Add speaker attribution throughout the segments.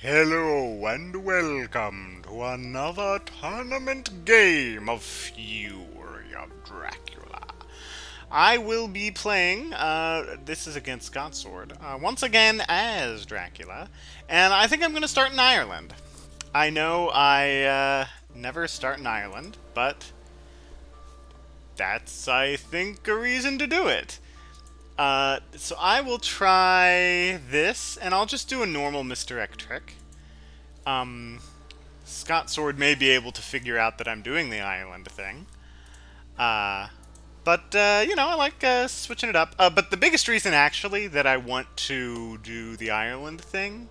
Speaker 1: Hello and welcome to another tournament game of Fury of Dracula. I will be playing, this is against Godsword, once again as Dracula, and I think I'm going to start in Ireland. I know I never start in Ireland, but that's, I think, a reason to do it. So I will try this, and I'll just do a normal misdirect trick. Scott Sword may be able to figure out that I'm doing the island thing. Uh, I like switching it up. But the biggest reason, actually, that I want to do the Ireland thing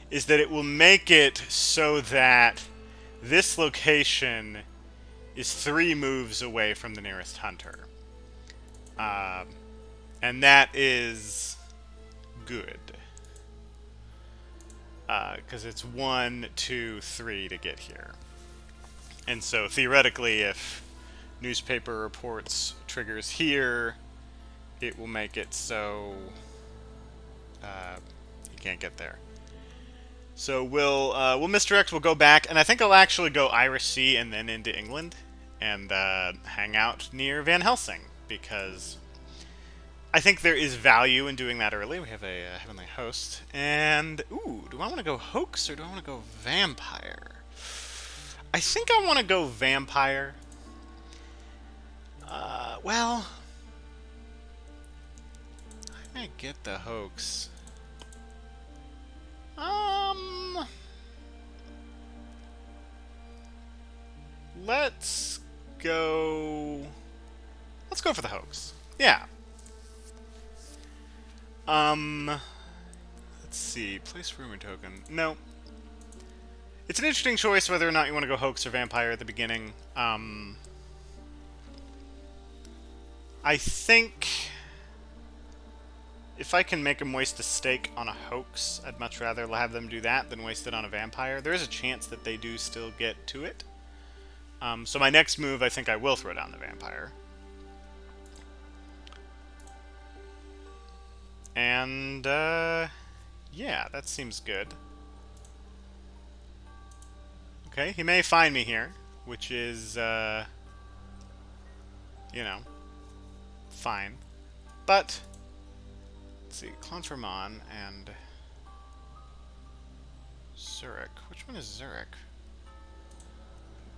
Speaker 1: is that it will make it so that this location is 3 moves away from the nearest hunter. Uh, and that is good. Because it's 1, 2, 3 to get here. And so theoretically, if newspaper reports triggers here, it will make it so you can't get there. So we'll misdirect. We'll go back, and I think I'll actually go Irish Sea and then into England and hang out near Van Helsing, because I think there is value in doing that early. We have a Heavenly Host. And, ooh, do I want to go Hoax or do I want to go Vampire? I think I want to go Vampire. Well, I may get the Hoax. Let's go... Let's go for the Hoax. Yeah. Let's see. Place rumor token. No. It's an interesting choice whether or not you want to go Hoax or Vampire at the beginning. I think if I can make them waste a stake on a Hoax, I'd much rather have them do that than waste it on a Vampire. There is a chance that they do still get to it. So my next move, I think I will throw down the Vampire. And, yeah, that seems good. Okay, he may find me here, which is, fine. But, let's see, Clonfermon and Zurich. Which one is Zurich?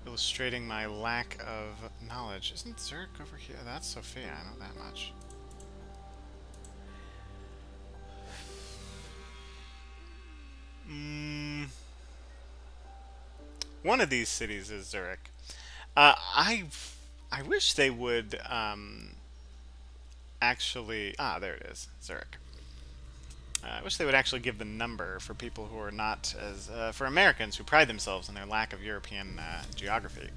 Speaker 1: Illustrating my lack of knowledge. Isn't Zurich over here? That's Sophia, I know that much. One of these cities is Zurich. I wish they would actually... Ah, there it is. Zurich. I wish they would actually give the number for people who are not as... for Americans who pride themselves on their lack of European geography.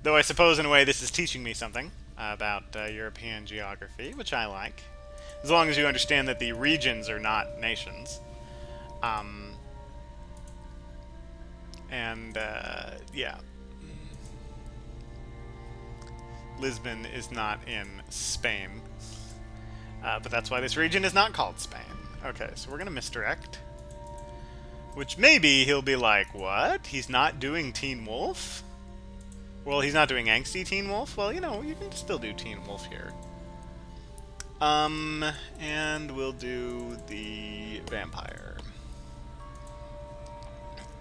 Speaker 1: Though I suppose, in a way, this is teaching me something about European geography, which I like. As long as you understand that the regions are not nations. Yeah. Lisbon is not in Spain. But that's why this region is not called Spain. Okay, so we're going to misdirect. Which maybe he'll be like, what? He's not doing Teen Wolf? Well, he's not doing Angsty Teen Wolf? Well, you can still do Teen Wolf here. And we'll do the Vampire.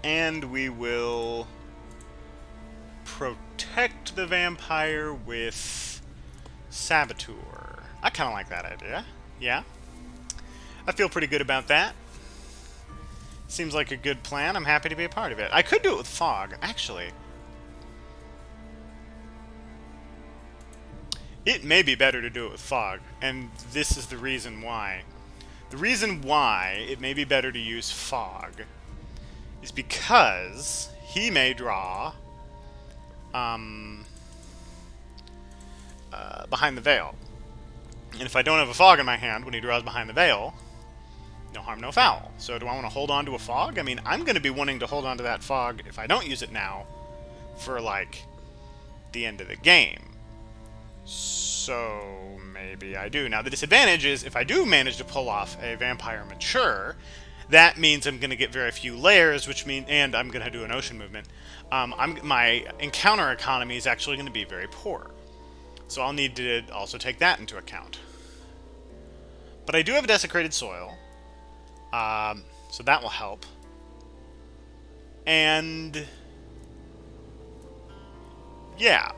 Speaker 1: And we will protect the Vampire with Saboteur. I kind of like that idea. Yeah. I feel pretty good about that. Seems like a good plan. I'm happy to be a part of it. I could do it with Fog, actually. It may be better to do it with Fog, and this is the reason why. The reason why it may be better to use Fog is because he may draw behind the veil. And if I don't have a Fog in my hand when he draws behind the veil, no harm, no foul. So do I want to hold on to a Fog? I mean, I'm going to be wanting to hold on to that Fog if I don't use it now for, like, the end of the game. So maybe I do. Now, the disadvantage is if I do manage to pull off a Vampire Mature, That means I'm going to get very few layers, and I'm going to do an ocean movement. My encounter economy is actually going to be very poor. So I'll need to also take that into account. But I do have a desecrated soil, so that will help. And yeah,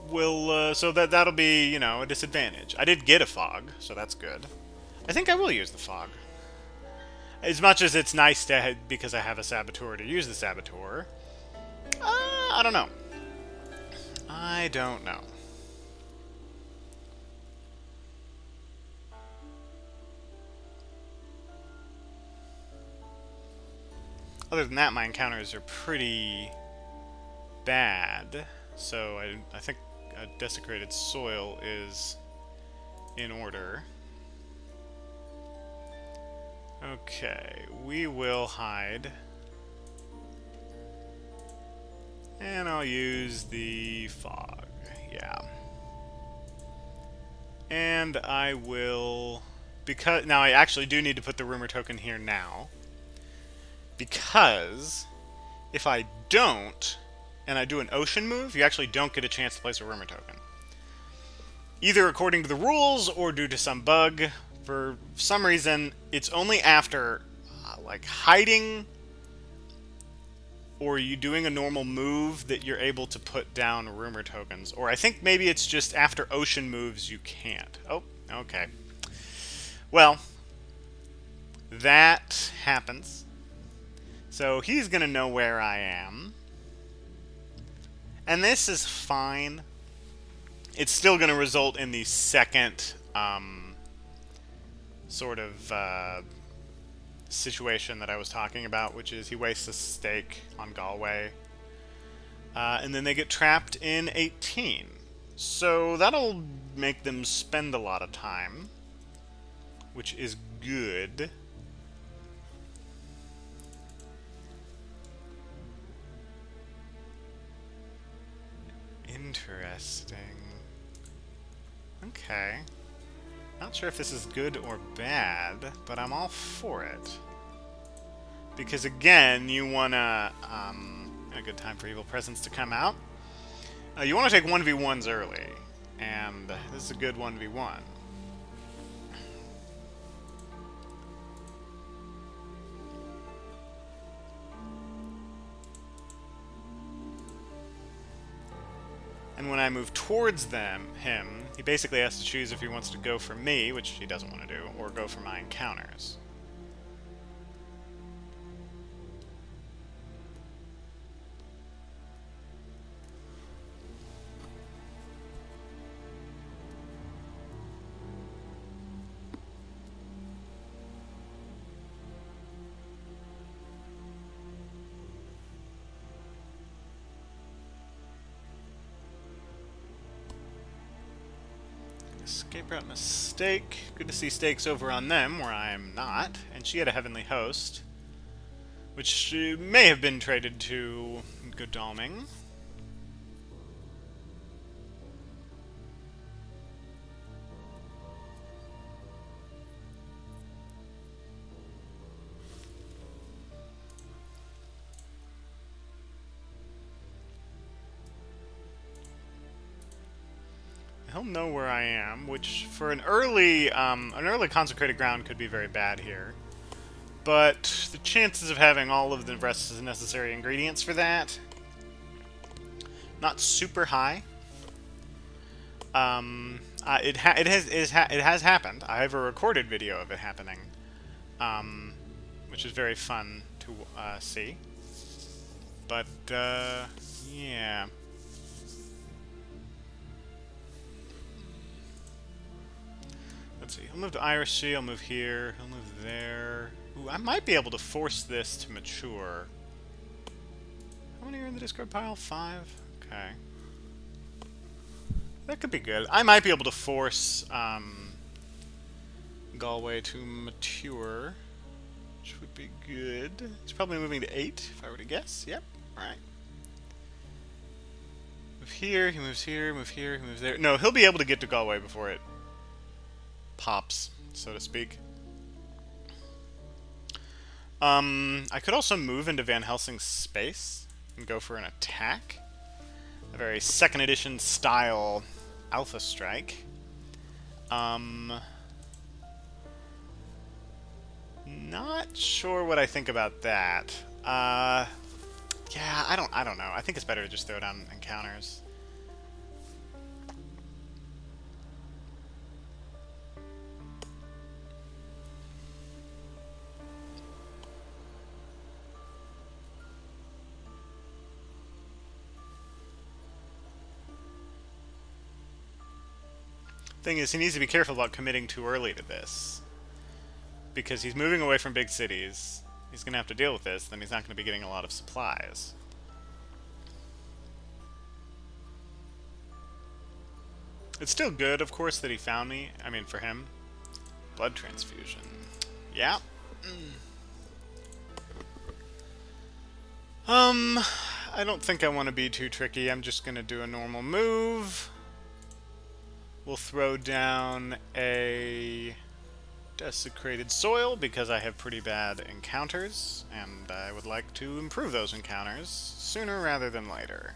Speaker 1: so that'll be, a disadvantage. I did get a fog, so that's good. I think I will use the fog. As much as it's nice because I have a saboteur to use the saboteur. I don't know. I don't know. Other than that, my encounters are pretty bad. So I think a desecrated soil is in order. Okay, we will hide. And I'll use the fog. Yeah. And I will... Now I actually do need to put the rumor token here now. Because if I don't, and I do an ocean move, you actually don't get a chance to place a rumor token. Either according to the rules or due to some bug. For some reason, it's only after hiding or you doing a normal move that you're able to put down rumor tokens. Or I think maybe it's just after ocean moves you can't. Oh, okay. Well, that happens. So he's going to know where I am. And this is fine. It's still going to result in the second sort of situation that I was talking about, which is he wastes a stake on Galway. And then they get trapped in 18. So that'll make them spend a lot of time, which is good. Interesting. Okay. Not sure if this is good or bad, but I'm all for it. Because again, you wanna... a good time for Evil Presence to come out. You want to take 1v1s early. And this is a good 1v1. And when I move towards him, he basically has to choose if he wants to go for me, which he doesn't want to do, or go for my encounters. Escape route mistake. Good to see stakes over on them, where I am not. And she had a heavenly host, which may have been traded to Godalming. He'll know where I am, which for an early consecrated ground could be very bad here. But the chances of having all of the rest of the necessary ingredients for that, not super high. It has happened. I have a recorded video of it happening, which is very fun to see. But yeah. Let's see, he'll move to Irish, I'll move here, he'll move there. Ooh, I might be able to force this to mature. How many are in the discard pile? 5? Okay. That could be good. I might be able to force Galway to mature, which would be good. He's probably moving to 8, if I were to guess. Yep, alright. Move here, he moves here, move here, he moves there. No, he'll be able to get to Galway before it pops, so to speak. I could also move into Van Helsing's space and go for an attack. A very second edition style Alpha Strike. Not sure what I think about that. Yeah, I don't know. I think it's better to just throw down encounters. Thing is, he needs to be careful about committing too early to this. Because he's moving away from big cities. He's going to have to deal with this, then he's not going to be getting a lot of supplies. It's still good, of course, that he found me. I mean, for him. Blood transfusion. Yeah. I don't think I want to be too tricky. I'm just going to do a normal move. We'll throw down a desecrated soil because I have pretty bad encounters, and I would like to improve those encounters sooner rather than later.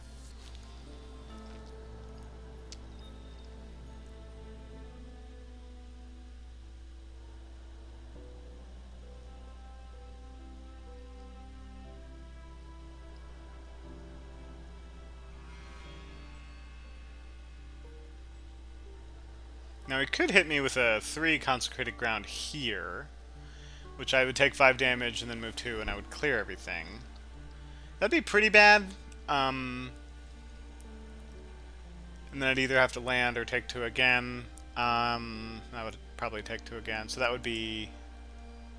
Speaker 1: Now he could hit me with a 3 consecrated ground here, which I would take 5 damage and then move 2 and I would clear everything. That'd be pretty bad. And then I'd either have to land or take 2 again. I would probably take 2 again, so that would be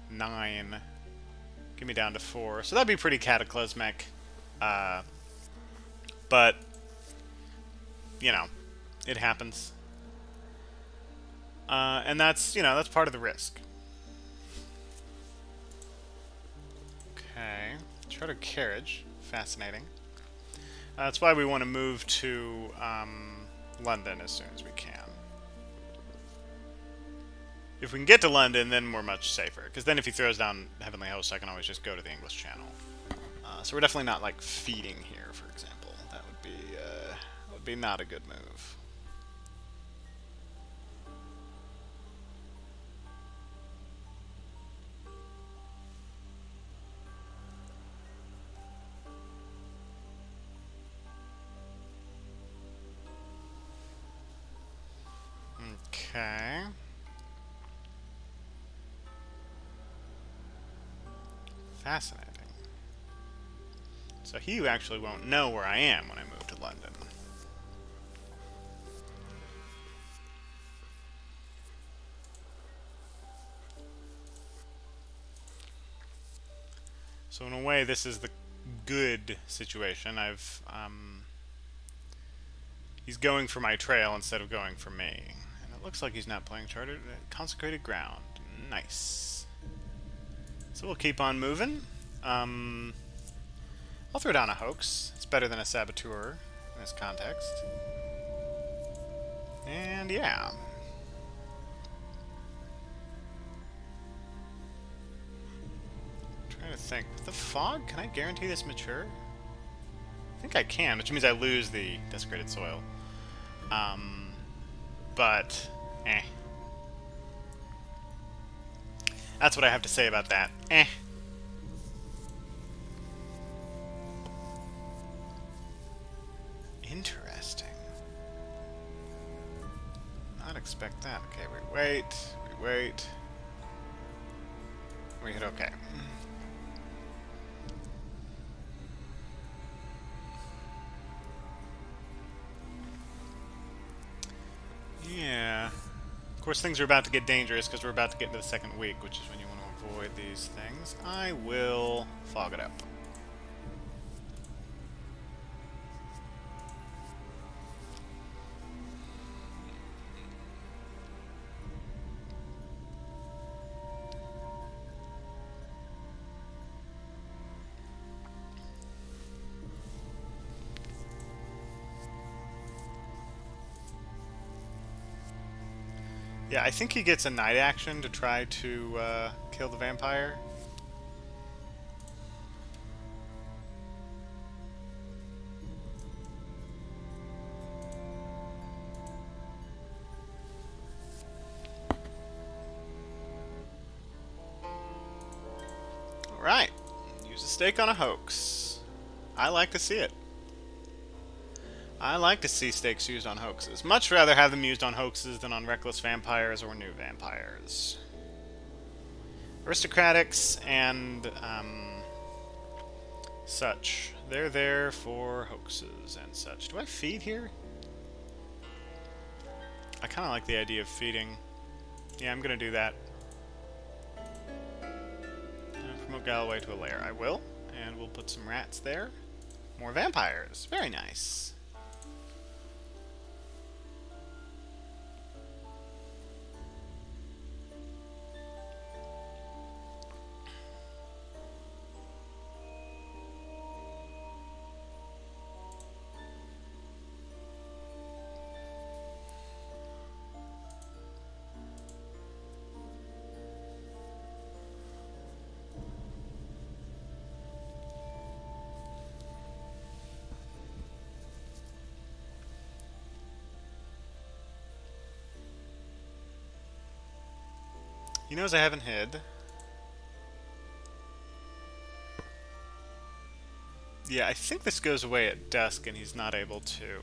Speaker 1: 9. Get me down to 4. So that'd be pretty cataclysmic. But, you know, it happens. And that's, you know, that's part of the risk. Okay. Charter carriage. Fascinating. That's why we want to move to London as soon as we can. If we can get to London, then we're much safer. Because then if he throws down Heavenly Host, I can always just go to the English Channel. So we're definitely not, like, feeding here, for example. That would be not a good move. Okay. Fascinating. So he actually won't know where I am when I move to London. So in a way, this is the good situation. He's going for my trail instead of going for me. And it looks like he's not playing Chartered. Consecrated Ground. Nice. So we'll keep on moving. I'll throw down a Hoax. It's better than a Saboteur in this context. And yeah. I'm trying to think. With the Fog, can I guarantee this mature? I think I can, which means I lose the Desecrated Soil. But, eh. That's what I have to say about that. Eh. Interesting. Not expect that. Okay, we wait. We wait. We hit okay. Yeah. Of course, things are about to get dangerous because we're about to get into the second week, which is when you want to avoid these things. I will fog it up. Yeah, I think he gets a night action to try to kill the vampire. Alright. Use a stake on a hoax. I like to see it. I like to see stakes used on hoaxes. Much rather have them used on hoaxes than on reckless vampires or new vampires. Aristocratics and such. They're there for hoaxes and such. Do I feed here? I kind of like the idea of feeding. Yeah, I'm going to do that. Promote Galloway to a lair. I will. And we'll put some rats there. More vampires. Very nice. He knows I haven't hid. Yeah, I think this goes away at dusk, and he's not able to.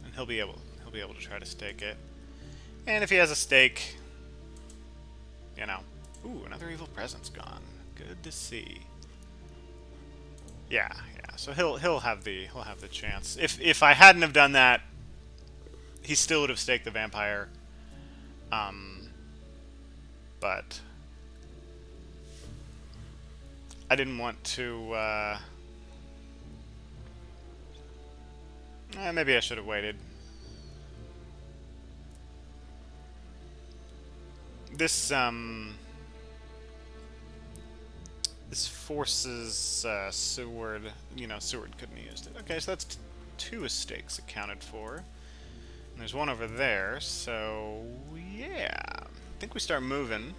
Speaker 1: And he'll be able to try to stake it. And if he has a stake, you know, ooh, another evil presence gone. Good to see. Yeah. So he'll have the chance. If I hadn't have done that, he still would have staked the vampire. But I didn't want to. Maybe I should have waited. This forces Seward. You know, Seward couldn't have used it. Okay, so that's two stakes accounted for. And there's one over there. So yeah, I think we start moving.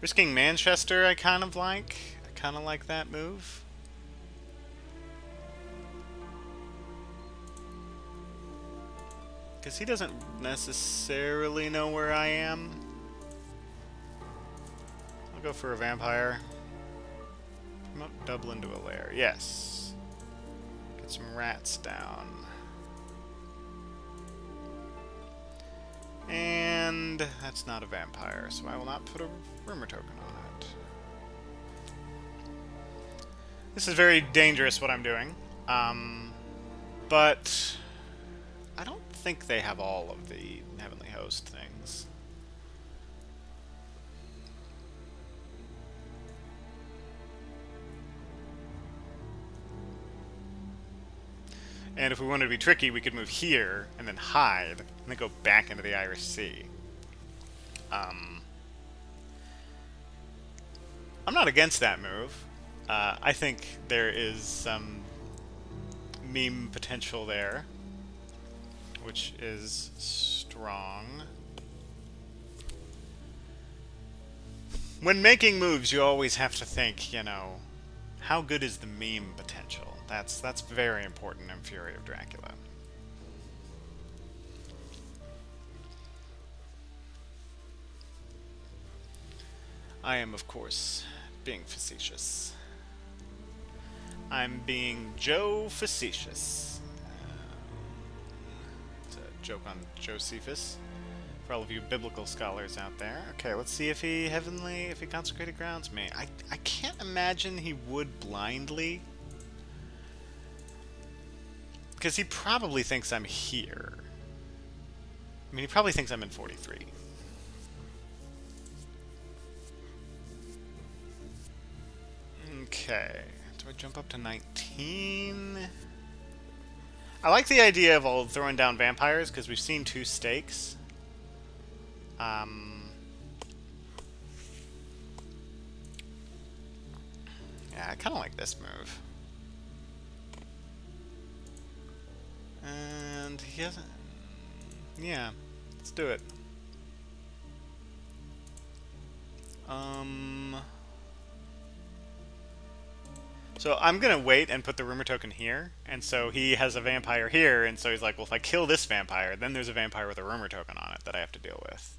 Speaker 1: Risking Manchester, I kind of like. I kind of like that move. Because he doesn't necessarily know where I am. I'll go for a vampire. Promote Dublin to a lair. Yes. Get some rats down. And that's not a vampire, so I will not put a rumor token on it. This is very dangerous what I'm doing. But I don't think they have all of the Heavenly Host things. And if we wanted to be tricky, we could move here and then hide and then go back into the Irish Sea. I'm not against that move. I think there is some meme potential there, which is strong. When making moves, you always have to think, you know, how good is the meme potential? That's very important in Fury of Dracula. I am, of course, being facetious. I'm being Joe facetious. It's a joke on Josephus. For all of you biblical scholars out there. Okay, let's see if he consecrated grounds me. I can't imagine he would blindly. Because he probably thinks I'm here. I mean, he probably thinks I'm in 43. Okay. Do I jump up to 19? I like the idea of all throwing down vampires, because we've seen 2 stakes. Yeah, I kind of like this move. And he hasn't... Yeah, let's do it. So I'm gonna wait and put the rumor token here, and so he has a vampire here, and so he's like, well, if I kill this vampire, then there's a vampire with a rumor token on it that I have to deal with.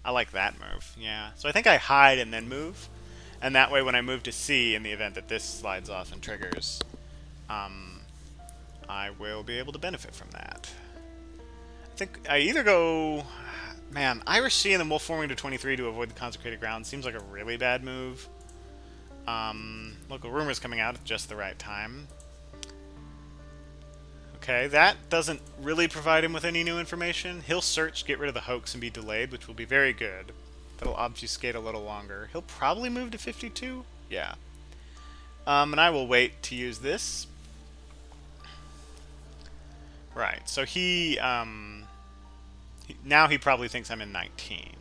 Speaker 1: I like that move, yeah. So I think I hide and then move. And that way, when I move to C, in the event that this slides off and triggers, I will be able to benefit from that. I think I either go... Man, Irish Sea and then Wolf forming to 23 to avoid the consecrated ground seems like a really bad move. Local rumors coming out at just the right time. Okay, that doesn't really provide him with any new information. He'll search, get rid of the hoax, and be delayed, which will be very good. That'll obfuscate a little longer. He'll probably move to 52? Yeah. And I will wait to use this. Right, so now he probably thinks I'm in 19.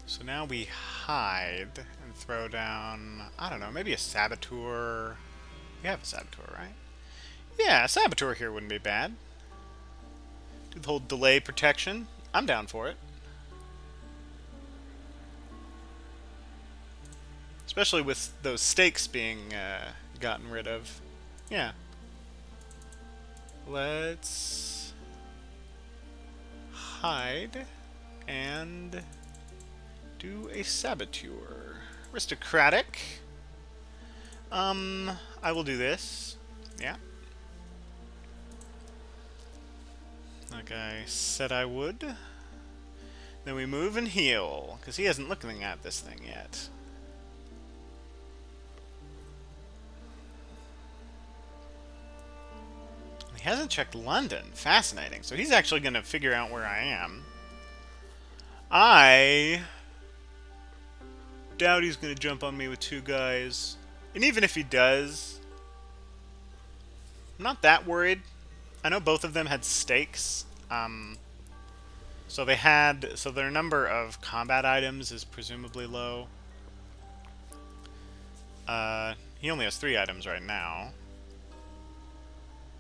Speaker 1: So now we hide and throw down, I don't know, maybe a Saboteur. We have a Saboteur, right? Yeah, a Saboteur here wouldn't be bad. Do the whole delay protection. I'm down for it. Especially with those stakes being gotten rid of. Yeah. Let's hide and do a Saboteur. Aristocratic. I will do this. Yeah. Like I said I would. Then we move and heal, because he hasn't looking at this thing yet. He hasn't checked London. Fascinating. So he's actually going to figure out where I am. I doubt he's going to jump on me with two guys. And even if he does, I'm not that worried. I know both of them had stakes. So their number of combat items is presumably low. He only has 3 items right now.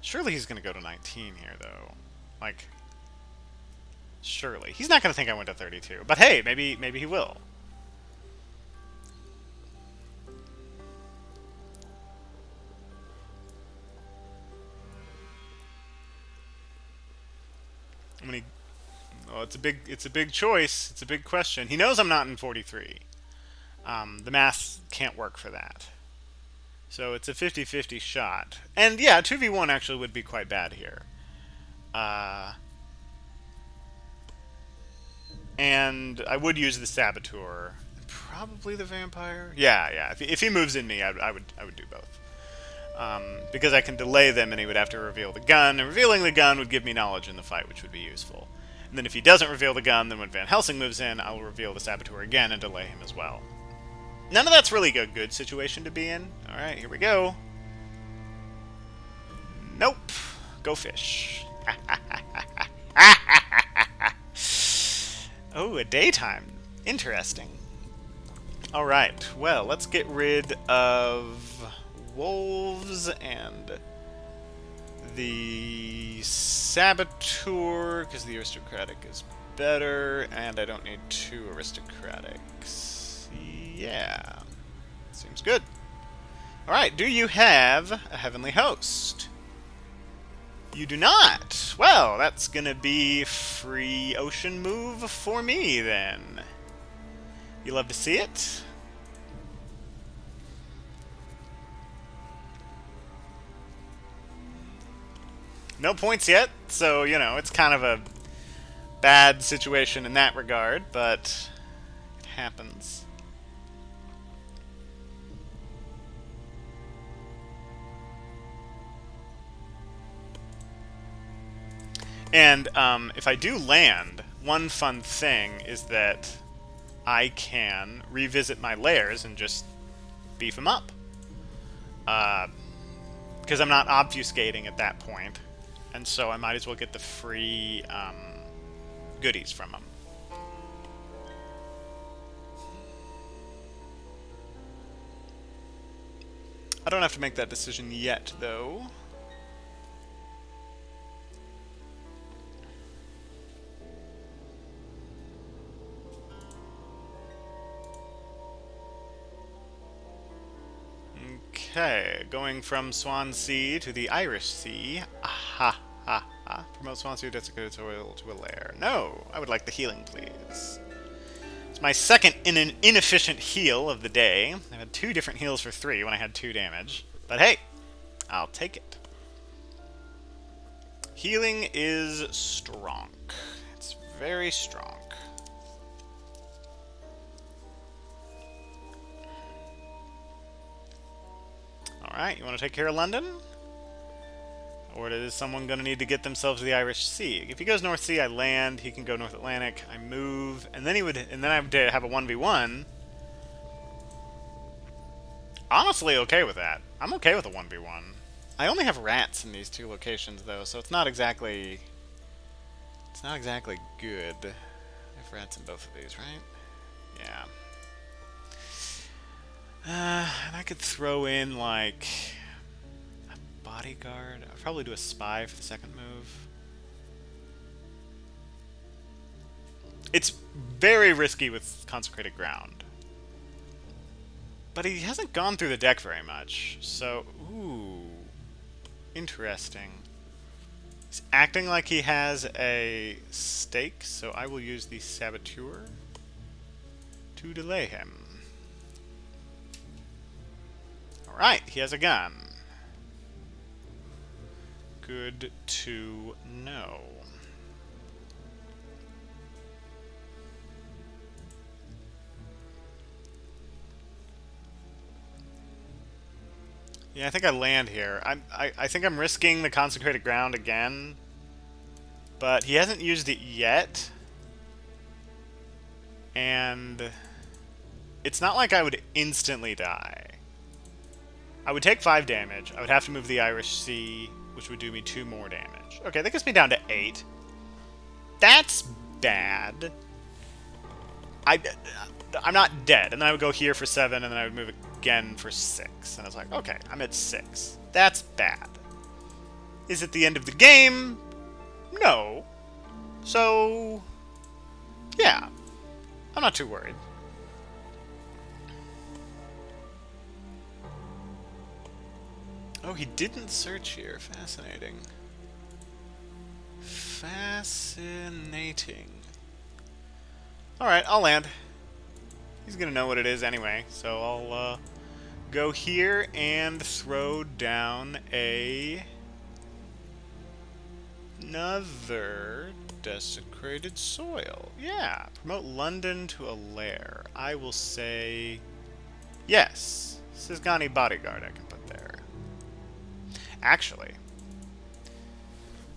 Speaker 1: Surely he's going to go to 19 here, though. Like, surely. He's not going to think I went to 32. But hey, maybe he will. I mean, oh, it's a big choice. It's a big question. He knows I'm not in 43. The math can't work for that. So it's a 50-50 shot. And yeah, 2v1 actually would be quite bad here. And I would use the Saboteur. Probably the Vampire. Yeah. If he moves in me, I would do both. Because I can delay them and he would have to reveal the gun. And revealing the gun would give me knowledge in the fight, which would be useful. And then if he doesn't reveal the gun, then when Van Helsing moves in, I will reveal the Saboteur again and delay him as well. None of that's really a good situation to be in. Alright, here we go. Nope. Go fish. Oh, a daytime. Interesting. Alright, well, let's get rid of wolves and the Saboteur, because the aristocratic is better, and I don't need 2 aristocratics. Yeah. Seems good. Alright, do you have a heavenly host? You do not. Well, that's gonna be free ocean move for me, then. You love to see it? No points yet, so, you know, it's kind of a bad situation in that regard, but it happens. And if I do land, one fun thing is that I can revisit my lairs and just beef them up. Because because I'm not obfuscating at that point, and so I might as well get the free goodies from them. I don't have to make that decision yet, though. Okay, going from Swansea to the Irish Sea. Aha, ha, ha. Promote Swansea desiccated soil to a lair. No, I would like the healing, please. It's my second inefficient heal of the day. I had 2 different heals for 3 when I had 2 damage. But hey, I'll take it. Healing is strong. It's very strong. Alright, you want to take care of London? Or is someone going to need to get themselves to the Irish Sea? If he goes North Sea, I land. He can go North Atlantic. I move, and then I would have a 1v1. Honestly, okay with that. I'm okay with a 1v1. I only have rats in these 2 locations, though, so it's not exactly good. I have rats in both of these, right? Yeah. And I could throw in, like, a bodyguard. I'll probably do a spy for the second move. It's very risky with Consecrated Ground. But he hasn't gone through the deck very much, so... Ooh. Interesting. He's acting like he has a stake, so I will use the Saboteur to delay him. Alright, he has a gun. Good to know. Yeah, I think I land here. I think I'm risking the Consecrated Ground again, but he hasn't used it yet, and it's not like I would instantly die. I would take 5 damage. I would have to move the Irish Sea, which would do me 2 more damage. Okay, that gets me down to 8. That's bad. I'm not dead. And then I would go here for 7, and then I would move again for 6. And I was like, okay, I'm at 6. That's bad. Is it the end of the game? No. So, yeah. I'm not too worried. Oh, he didn't search here. Fascinating. Fascinating. Alright, I'll land. He's gonna know what it is anyway, so I'll go here and throw down another desecrated soil. Yeah, promote London to a lair. I will say yes. Sisgani bodyguard I can put there. Actually,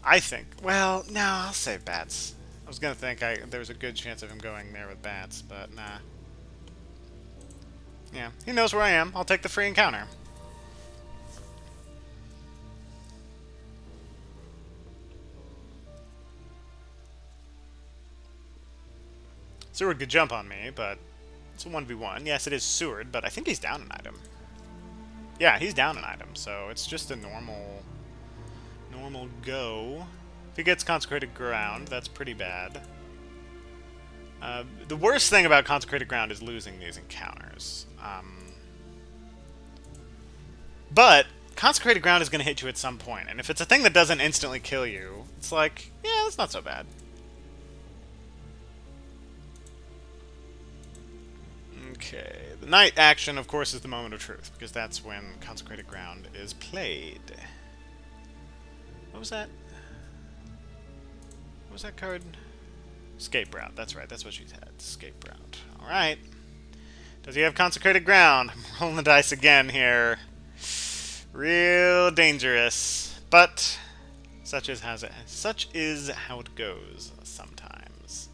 Speaker 1: I think, well, no, I'll save bats. I was gonna think there's a good chance of him going there with bats, but nah. Yeah, he knows where I am. I'll take the free encounter. Seward could jump on me, but it's a 1v1. Yes, it is Seward, but I think he's down an item. Yeah, he's down an item, so it's just a normal go. If he gets Consecrated Ground, that's pretty bad. The worst thing about Consecrated Ground is losing these encounters. But Consecrated Ground is going to hit you at some point, and if it's a thing that doesn't instantly kill you, it's like, yeah, it's not so bad. Okay, the night action, of course, is the moment of truth, because that's when Consecrated Ground is played. What was that? What was that card? Escape Route, that's right, that's what she said. Escape Route. Alright. Does he have Consecrated Ground? I'm rolling the dice again here. Real dangerous. But such is how it goes sometimes.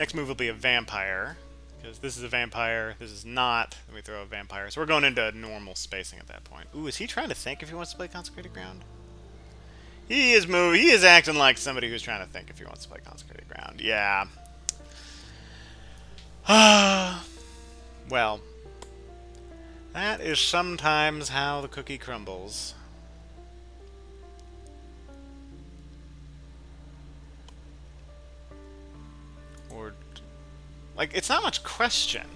Speaker 1: Next move will be a vampire, because this is a vampire, this is not. Then we throw a vampire. So we're going into normal spacing at that point. Ooh, is he trying to think if he wants to play Consecrated Ground? He is acting like somebody who's trying to think if he wants to play Consecrated Ground. Yeah. Well, that is sometimes how the cookie crumbles. Or, like, it's not much question.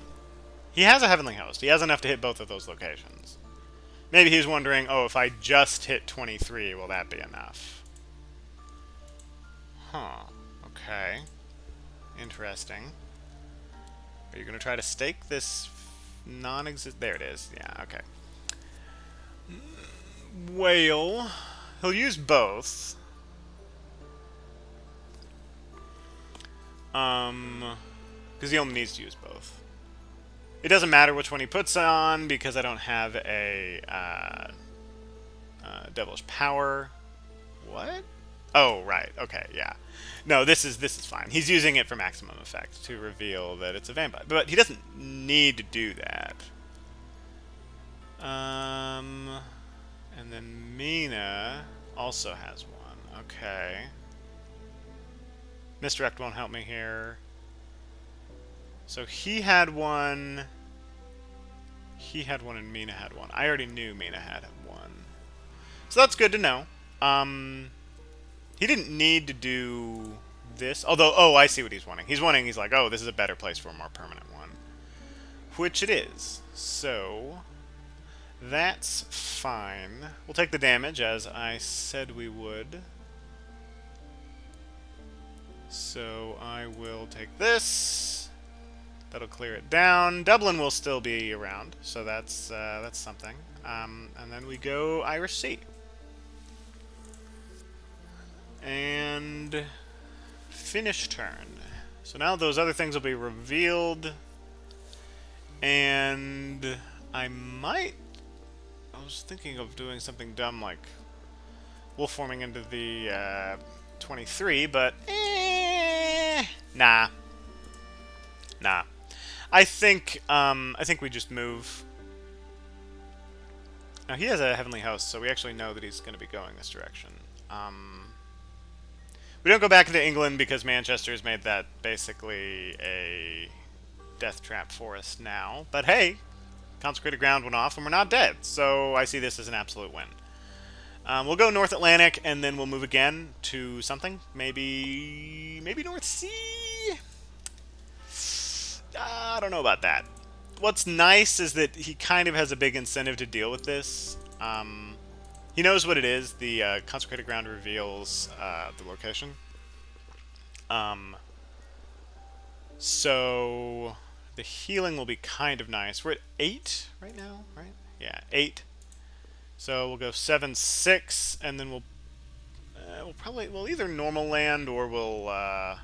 Speaker 1: He has a Heavenly Host. He has enough to hit both of those locations. Maybe he's wondering, oh, if I just hit 23, will that be enough? Huh. Okay. Interesting. Are you going to try to stake this non-exist... There it is. Yeah, okay. Well, he'll use both. Because he only needs to use both. It doesn't matter which one he puts on, because I don't have a Devilish Power. What? Oh, right. Okay, yeah. No, this is fine. He's using it for maximum effect to reveal that it's a vampire. But he doesn't need to do that. And then Mina also has one. Okay. Misdirect won't help me here. So he had one. He had one and Mina had one. I already knew Mina had one. So that's good to know. He didn't need to do this. Although, oh, I see what he's wanting. He's like, oh, this is a better place for a more permanent one. Which it is. So, that's fine. We'll take the damage, as I said we would. So, I will take this. That'll clear it down. Dublin will still be around, so that's something. And then we go Irish Sea. And finish turn. So now those other things will be revealed. And I was thinking of doing something dumb like wolf forming into the 23, but nah. I think we just move. Now he has a Heavenly Host, so we actually know that he's going to be going this direction. We don't go back into England because Manchester's made that basically a death trap for us now. But hey, Consecrated Ground went off and we're not dead, so I see this as an absolute win. We'll go North Atlantic and then we'll move again to something. Maybe North Sea? I don't know about that. What's nice is that he kind of has a big incentive to deal with this. He knows what it is. The Consecrated Ground reveals the location. So the healing will be kind of nice. We're at 8 right now, right? Yeah, 8. So we'll go 7, 6, and then we'll either normal land or we'll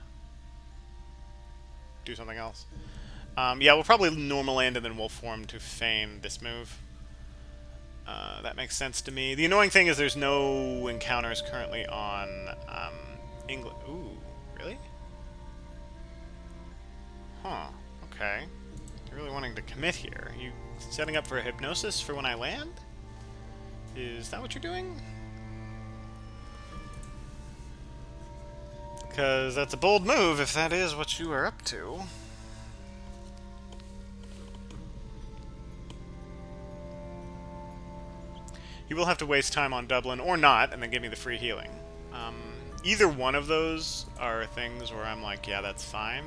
Speaker 1: do something else. Yeah, we'll probably normal land and then we'll form to feign this move. That makes sense to me. The annoying thing is there's no encounters currently on England. Ooh, really? Huh, okay. You're really wanting to commit here. You setting up for a hypnosis for when I land? Is that what you're doing? Because that's a bold move if that is what you are up to. You will have to waste time on Dublin, or not, and then give me the free healing. Either one of those are things where I'm like, yeah, that's fine.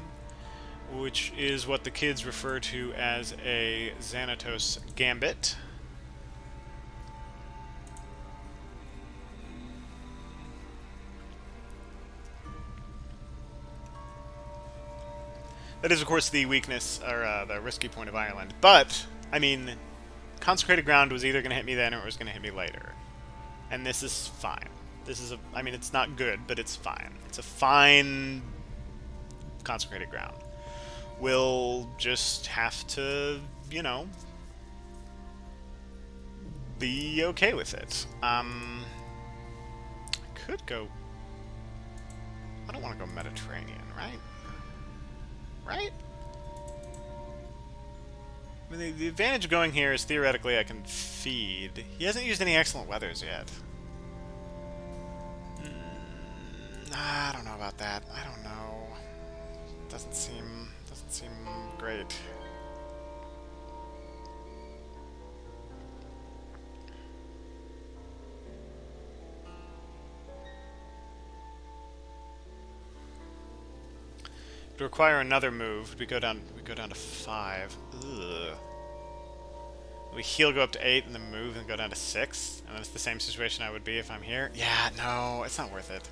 Speaker 1: Which is what the kids refer to as a Xanatos Gambit. That is, of course, the weakness, or the risky point of Ireland. But, I mean, Consecrated Ground was either going to hit me then or it was going to hit me later. And this is fine. This is I mean, it's not good, but it's fine. It's a fine Consecrated Ground. We'll just have to, you know, be okay with it. I could go... I don't want to go Mediterranean, right? right? I mean, the advantage of going here is theoretically I can feed. He hasn't used any excellent weathers yet. I don't know about that. I don't know. Doesn't seem great. To require another move, we go down to 5. Ugh. We heal, go up to 8, and then move and go down to 6. And it's the same situation I would be if I'm here. Yeah, no, it's not worth it.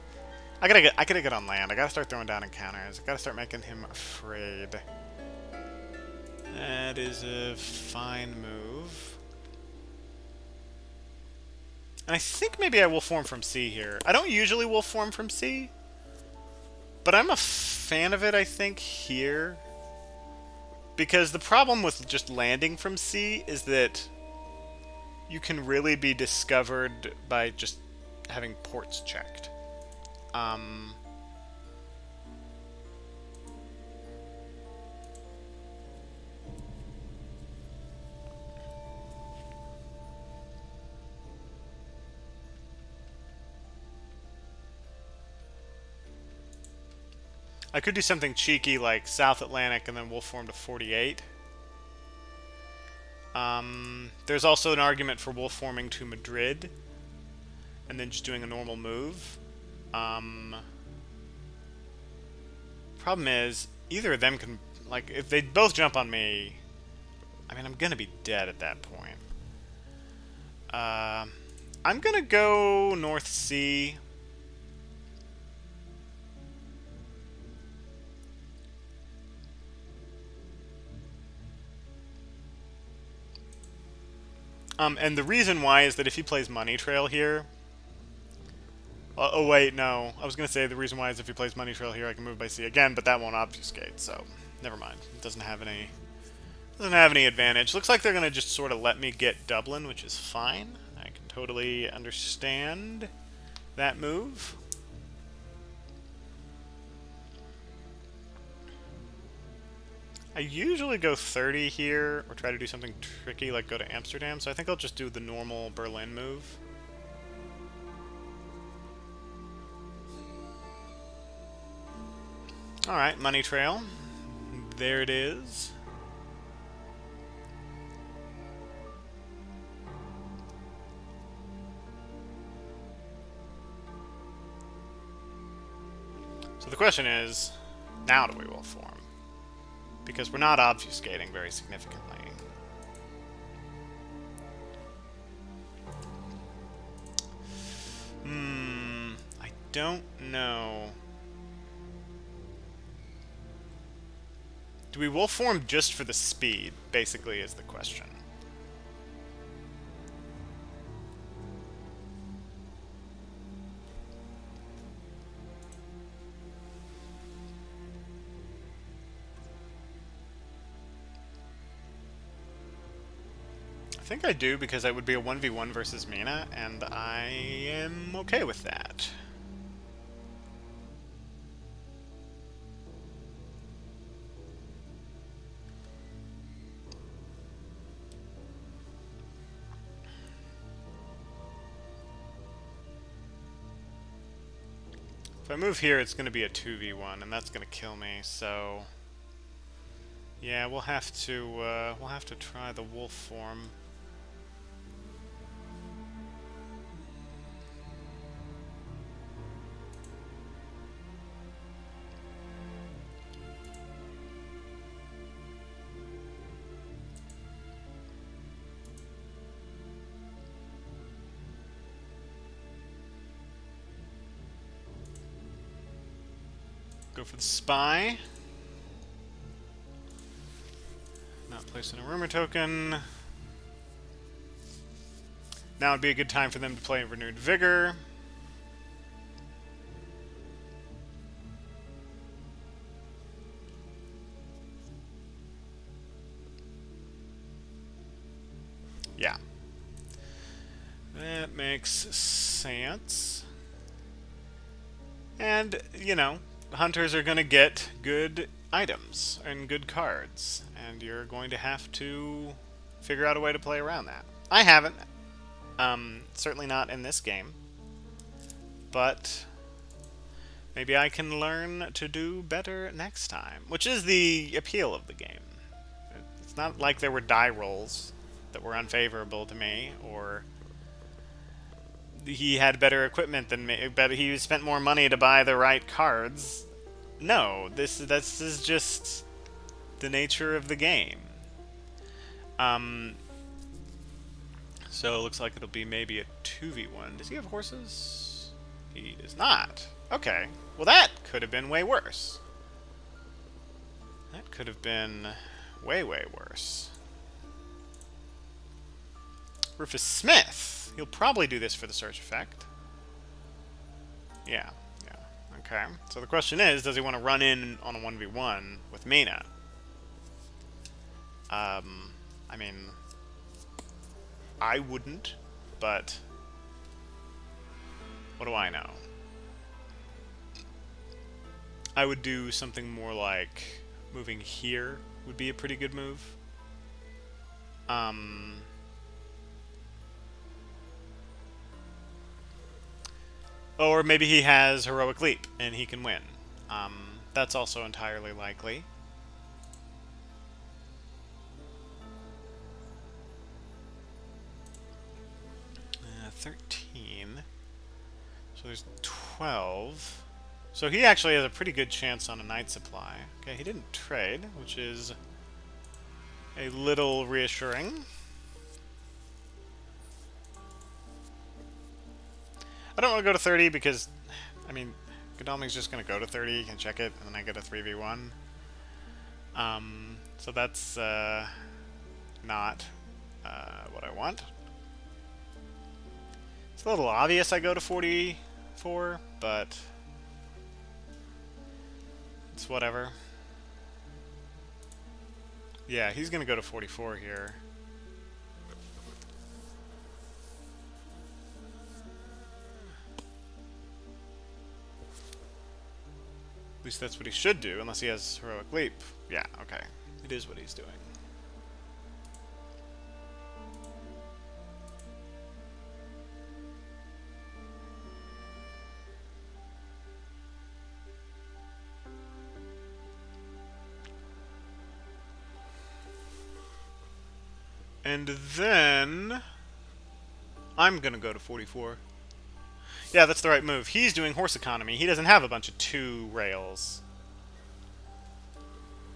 Speaker 1: I gotta get on land. I gotta start throwing down encounters. I gotta start making him afraid. That is a fine move. And I think maybe I will form from sea here. I don't usually will form from sea, but I'm a fan of it, I think, here. Because the problem with just landing from sea is that you can really be discovered by just having ports checked. I could do something cheeky like South Atlantic and then we'll form to 48. There's also an argument for wolf forming to Madrid and then just doing a normal move. Problem is, either of them can, like, if they both jump on me, I mean, I'm gonna be dead at that point. I'm gonna go North Sea. And the reason why is that if he plays Money Trail here... oh wait, no. I was going to say the reason why is if he plays Money Trail here, I can move by sea again, but that won't obfuscate, so never mind. It doesn't have any advantage. Looks like they're going to just sort of let me get Dublin, which is fine. I can totally understand that move. I usually go 30 here, or try to do something tricky like go to Amsterdam, so I think I'll just do the normal Berlin move. Alright, Money Trail. There it is. So the question is, now do we will form? Because we're not obfuscating very significantly. I don't know. Do we will form just for the speed, basically, is the question. I think I do, because I would be a 1v1 versus Mina, and I am okay with that. If I move here, it's going to be a 2v1, and that's going to kill me, so... yeah, we'll have to try the wolf form. Go for the spy. Not placing a rumor token. Now would be a good time for them to play Renewed Vigor. Yeah. That makes sense. And, you know, hunters are going to get good items and good cards, and you're going to have to figure out a way to play around that. I haven't. Certainly not in this game. But maybe I can learn to do better next time, which is the appeal of the game. It's not like there were die rolls that were unfavorable to me, or he had better equipment than me, but he spent more money to buy the right cards. No, this is just the nature of the game. So it looks like it'll be maybe a 2v1. Does he have horses? He does not. Okay. Well, that could have been way worse. That could have been way, way worse. Rufus Smith. He'll probably do this for the search effect. Yeah. Okay. So the question is, does he want to run in on a 1v1 with Mina? I mean, I wouldn't, but what do I know? I would do something more like moving here would be a pretty good move. Or maybe he has Heroic Leap and he can win. That's also entirely likely. 13. So there's 12. So he actually has a pretty good chance on a night supply. Okay, he didn't trade, which is a little reassuring. I don't want to go to 30 because, I mean, Godalming's just going to go to 30, you can check it, and then I get a 3v1. So that's not what I want. It's a little obvious I go to 44, but it's whatever. Yeah, he's going to go to 44 here. At least that's what he should do, unless he has Heroic Leap. Yeah, okay. It is what he's doing. And then I'm gonna go to 44. Yeah, that's the right move. He's doing horse economy. He doesn't have a bunch of 2 rails.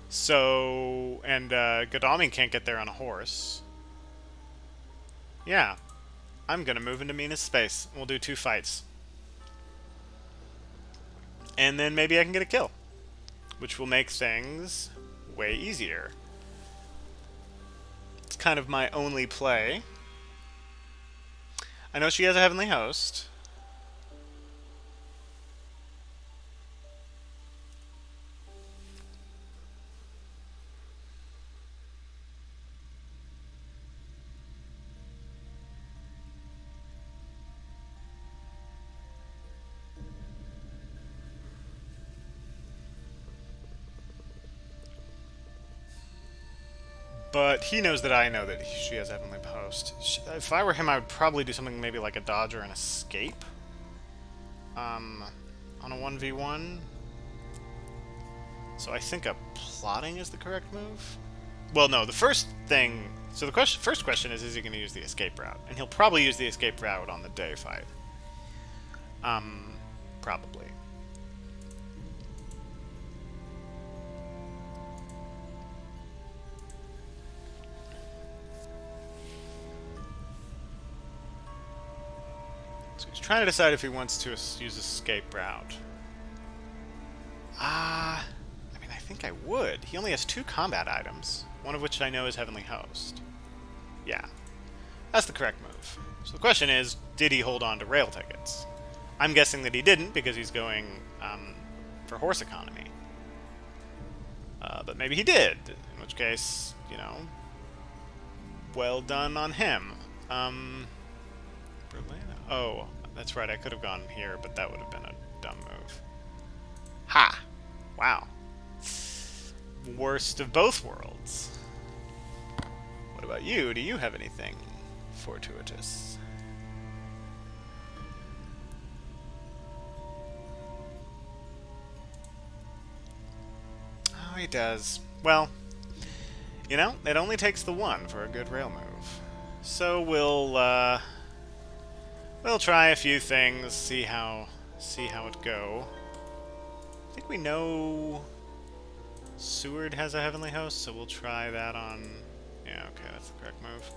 Speaker 1: So, and Godalming can't get there on a horse. Yeah. I'm gonna move into Mina's space. We'll do 2 fights. And then maybe I can get a kill, which will make things way easier. It's kind of my only play. I know she has a Heavenly Host. But he knows that I know that she has Heavenly Host. If I were him, I would probably do something maybe like a dodge or an escape. On a 1v1. So I think a plotting is the correct move. Well, no, the first thing... So the first question is he going to use the escape route? And he'll probably use the escape route on the day fight. Probably. So he's trying to decide if he wants to use escape route. I mean, I think I would. He only has 2 combat items, one of which I know is Heavenly Host. Yeah, that's the correct move. So the question is, did he hold on to rail tickets? I'm guessing that he didn't because he's going for horse economy. But maybe he did, in which case, you know, well done on him. Oh, that's right, I could have gone here, but that would have been a dumb move. Ha! Wow. worst of both worlds. What about you? Do you have anything fortuitous? Oh, he does. Well, you know, it only takes the one for a good rail move. So we'll try a few things, see how it go. I think we know Seward has a Heavenly Host, so we'll try that on... Yeah, okay, that's the correct move.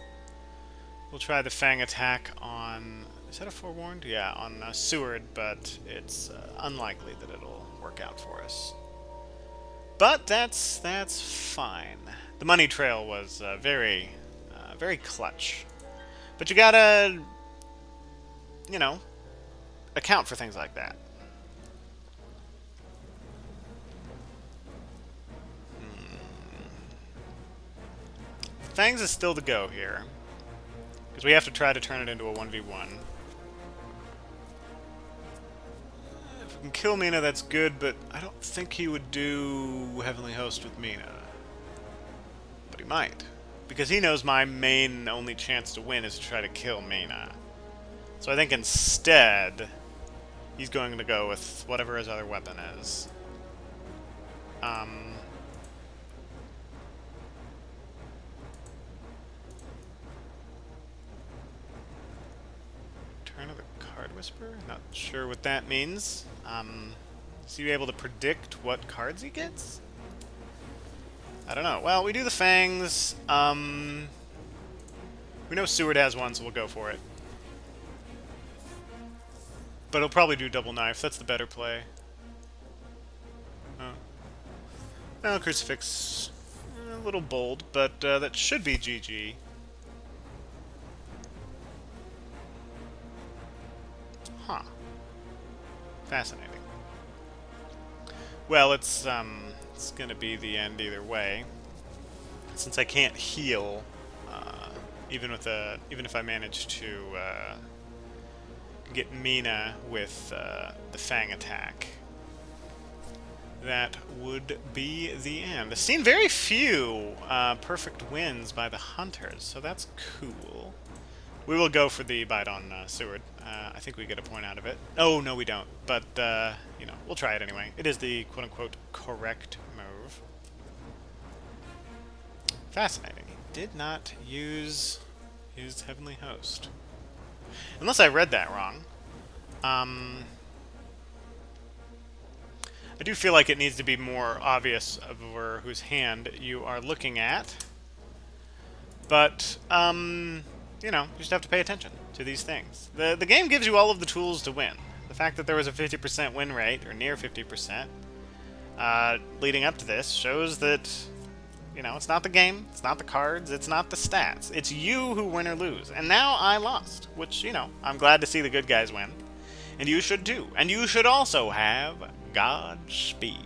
Speaker 1: We'll try the Fang attack on... Is that a forewarned? Yeah, on Seward, but it's unlikely that it'll work out for us. But that's fine. The money trail was very clutch. But you gotta, you know, account for things like that. Fangs is still the go here. Because we have to try to turn it into a 1v1. If we can kill Mina, that's good, but I don't think he would do Heavenly Host with Mina. But he might. Because he knows my main only chance to win is to try to kill Mina. So I think instead, he's going to go with whatever his other weapon is. Turn of the Card Whisperer? Not sure what that means. Is he able to predict what cards he gets? I don't know. Well, we do the Fangs. We know Seward has one, so we'll go for it. But he'll probably do Double Knife. That's the better play. Oh. Well, Crucifix, a little bold, but that should be GG. Huh. Fascinating. Well, it's gonna be the end either way. Since I can't heal, even if I manage to get Mina with the Fang attack, that would be the end. I've seen very few perfect wins by the Hunters, so that's cool. We will go for the bite on Seward. I think we get a point out of it. Oh, no, we don't. But, you know, we'll try it anyway. It is the quote-unquote correct move. Fascinating. He did not use his Heavenly Host. Unless I read that wrong. I do feel like it needs to be more obvious over whose hand you are looking at. But, you know, you just have to pay attention to these things. The game gives you all of the tools to win. The fact that there was a 50% win rate, or near 50%, leading up to this, shows that, you know, it's not the game, it's not the cards, it's not the stats. It's you who win or lose. And now I lost, which, you know, I'm glad to see the good guys win. And you should too. And you should also have Godspeed.